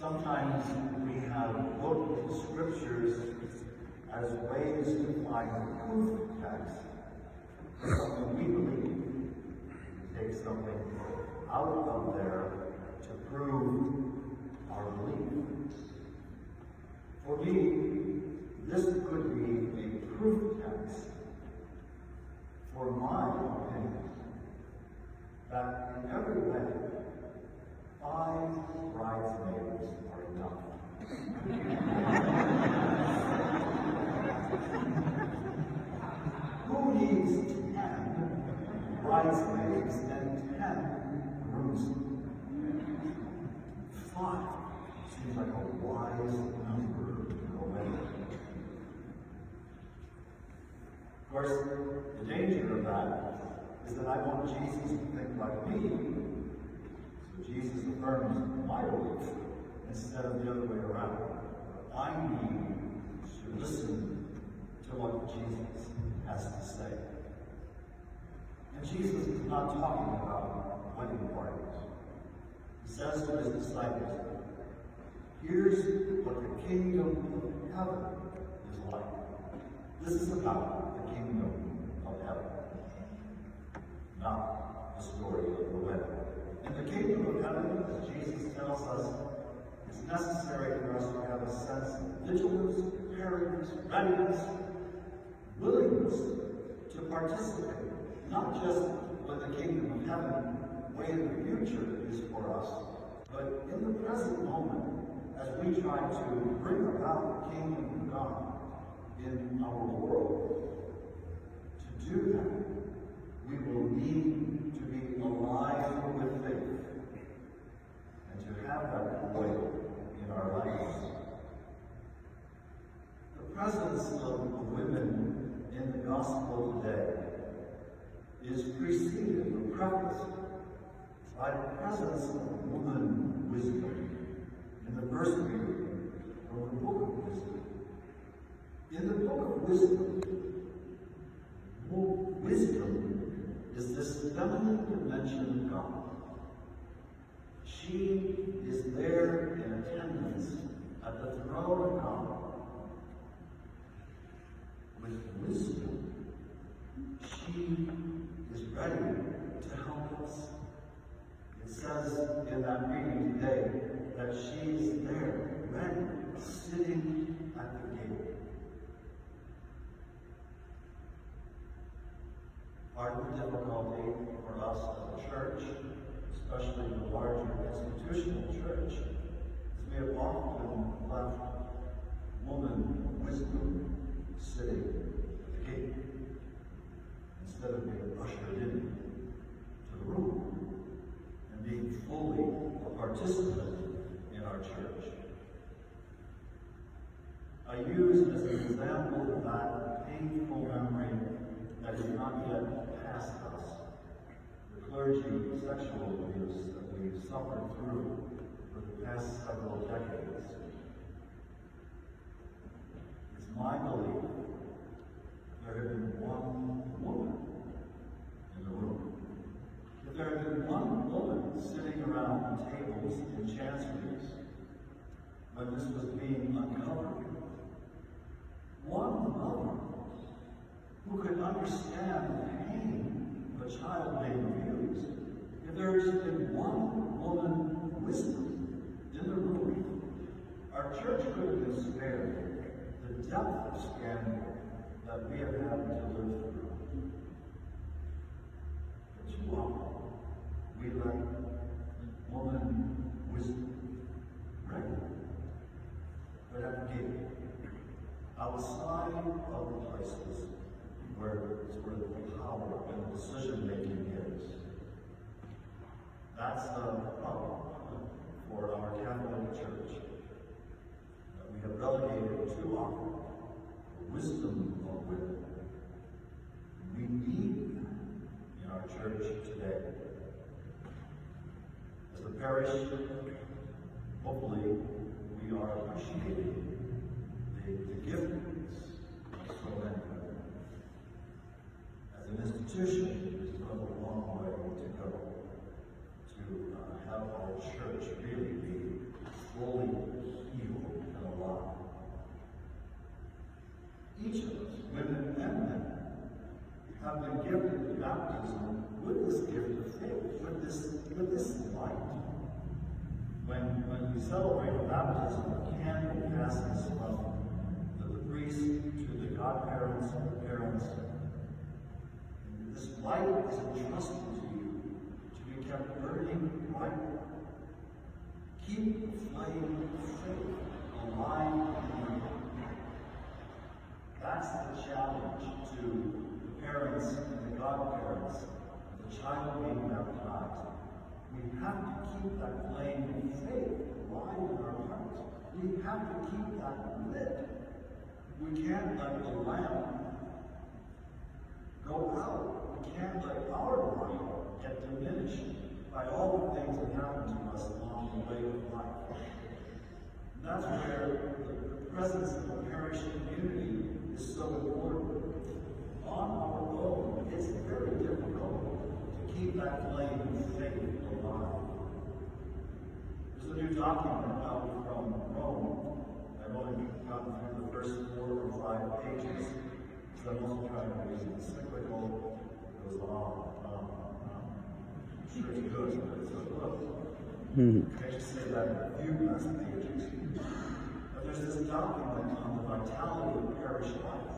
Sometimes we have looked at scriptures as ways to find proof text for something we believe. We take something out of there to prove our belief. For me, this could be a proof text for my opinion that in every way, 5 bridesmaids are enough. Who needs 10 bridesmaids and 10 grooms? 5 seems like a wise number to go with. Of course, the danger of that is that I want Jesus to think like me. So Jesus affirms my belief instead of the other way around. I need to listen to what Jesus has to say. And Jesus is not talking about wedding parties. He says to his disciples, here's what the kingdom of heaven is like. This is about the kingdom of heaven, not the story of the wedding. In the kingdom of heaven, as Jesus tells us, it's necessary for us to have a sense of vigilance, preparedness, readiness, willingness to participate, not just what the kingdom of heaven way in the future is for us, but in the present moment as we try to bring about the kingdom of God in our world. To do that, we will need to be alive with faith and to have that oil in our lives. The presence of women in the gospel today is preceded or prefaced by the presence of woman wisdom in the first reading from the book of wisdom. In the book of wisdom, wisdom is this feminine dimension of God. She is there in attendance at the throne of God. With wisdom, she is ready to help us. It says in that reading today that she is there, ready, sitting at the gate. Part of the difficulty for us as a church, especially the larger institutional church, is we have often left woman wisdom sitting at the gate instead of being ushered in to the room and being fully a participant in our church. I use as an example of that painful memory that is not yet past us, the clergy sexual abuse that we've suffered through for the past several decades. It's my belief there had been one woman in the room. If there had been one woman sitting around the tables in chanceries when this was being uncovered, one mother who could understand the pain of a child being abused, if there had been one woman wisdom in the room, our church could have been spared the depth of scandal that we have had to live through. But too often, we let woman wisdom reign. But at the gate, outside of the places where the power and decision-making is, that's the problem for our Catholic Church. That we have relegated too often the wisdom of women. We need that in our church today. As a parish, hopefully we are appreciating the giftings of so many women. As an institution, we still have a long way to go to have our church really be fully celebrate baptism, the candle passes from the priest to the godparents and the parents. And this light is entrusted to you to be kept burning bright. Keep the flame of faith alive in you. That's the challenge to the parents and the godparents of the child being baptized. We have to keep that flame of faith alive in our hearts. We have to keep that lit. We can't let the lamp go out. We can't let our light get diminished by all the things that happen to us along the way of life. And that's where the presence of the parish community is so important. On our own, it's very difficult to keep that flame of faith alive. There's a new document out from Rome. I've only gotten through the first 4 or 5 pages, so I'm also trying to read the encyclical. It goes on. I'm sure it's good, but it's so close. I just say that in a few last pages. But there's this document on the vitality of parish life.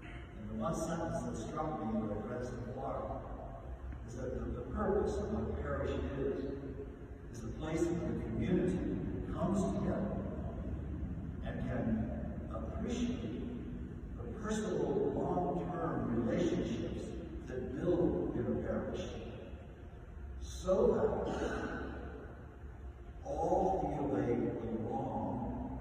And the one sentence that struck me when I read so far is that the purpose of what parish is a place where the community comes together and can appreciate the personal, long-term relationships that build in a parish, so that all feel they belong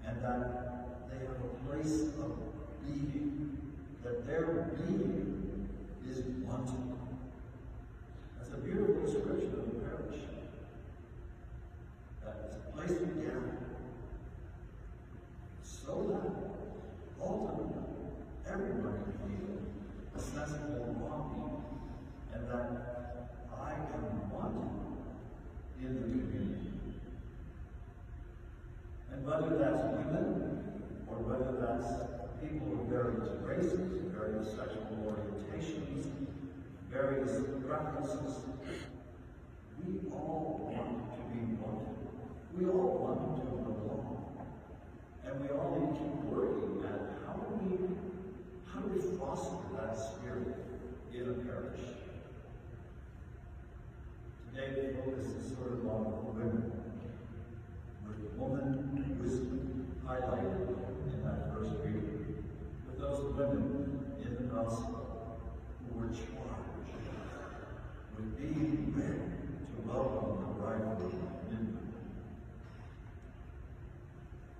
and that they have a place of being, that their being is wanted. That's a beautiful description of the parish. That it's a place we gather so that ultimately everyone can feel a sense of belonging and that I am wanted in the community. And whether that's women or whether that's people of various races, various sexual orientations, various preferences, we all want to be wanted. We all want to belong. And we all need to keep working at how do we foster that spirit in a parish. Today the focus is sort of on women, with woman wisdom highlighted in that first reading, with those women in the gospel who were charged with being ready to welcome the bridegroom in.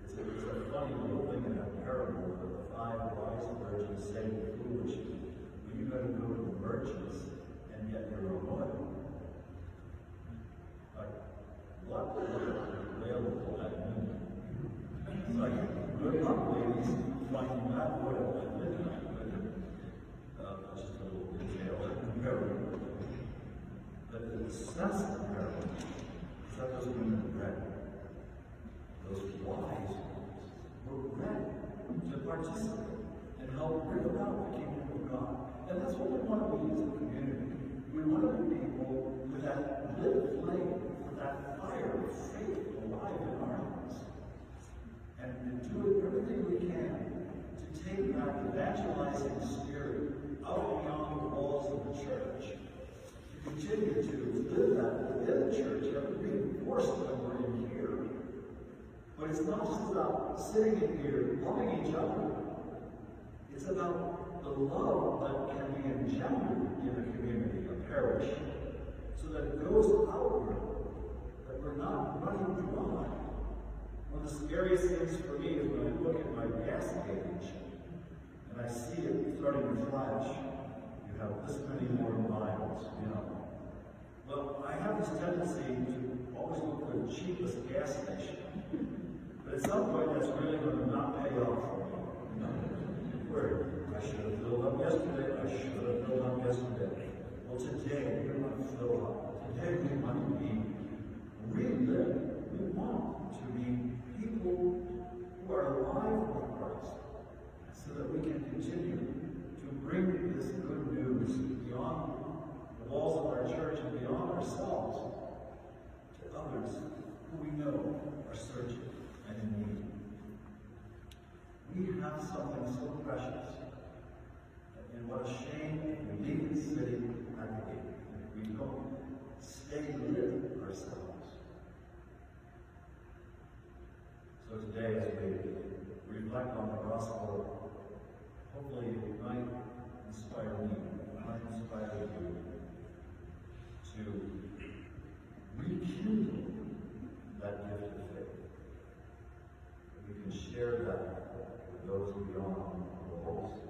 It's a funny little thing in that parable that the 5 wise virgins say to the foolish, well, you better go to the merchants and get your own oil. Like, what is available at noon? It's like, good luck, ladies, finding that oil at midnight. Just a little detail in the parable. But the sense of the parable is that those women are ready. Those wise ones were ready to participate and help bring about the kingdom of God. And that's what we want to be as a community. We want to be people with that lit flame, with that fire of faith alive in our hearts. And do everything we can to take that evangelizing spirit out beyond the walls of the church, to continue to live that within the church and reinforce it when we're in here. But it's not just about sitting in here loving each other. It's about the love that can be engendered in a community, a parish, so that it goes outward, that we're not running dry. One of the scariest things for me is when I look at my gas gauge and I see it starting to flash. You have this many more miles, Well, I have this tendency to always look for the cheapest gas station. But at some point, that's really going to not pay off for me. Where I should have filled up yesterday, Well, today, we want to fill up. Today, we want to be relit. We want to be people who are alive with Christ, so that we can continue to bring this good news beyond the walls of our church and beyond ourselves to others who we know are searching and in need. We have something so precious, and what a shame if we leave the city at the gate, if we don't stay lit ourselves. So today, as we reflect on the gospel, hopefully it might inspire me, it might inspire you to rekindle that gift of faith. We can share that with those beyond the walls.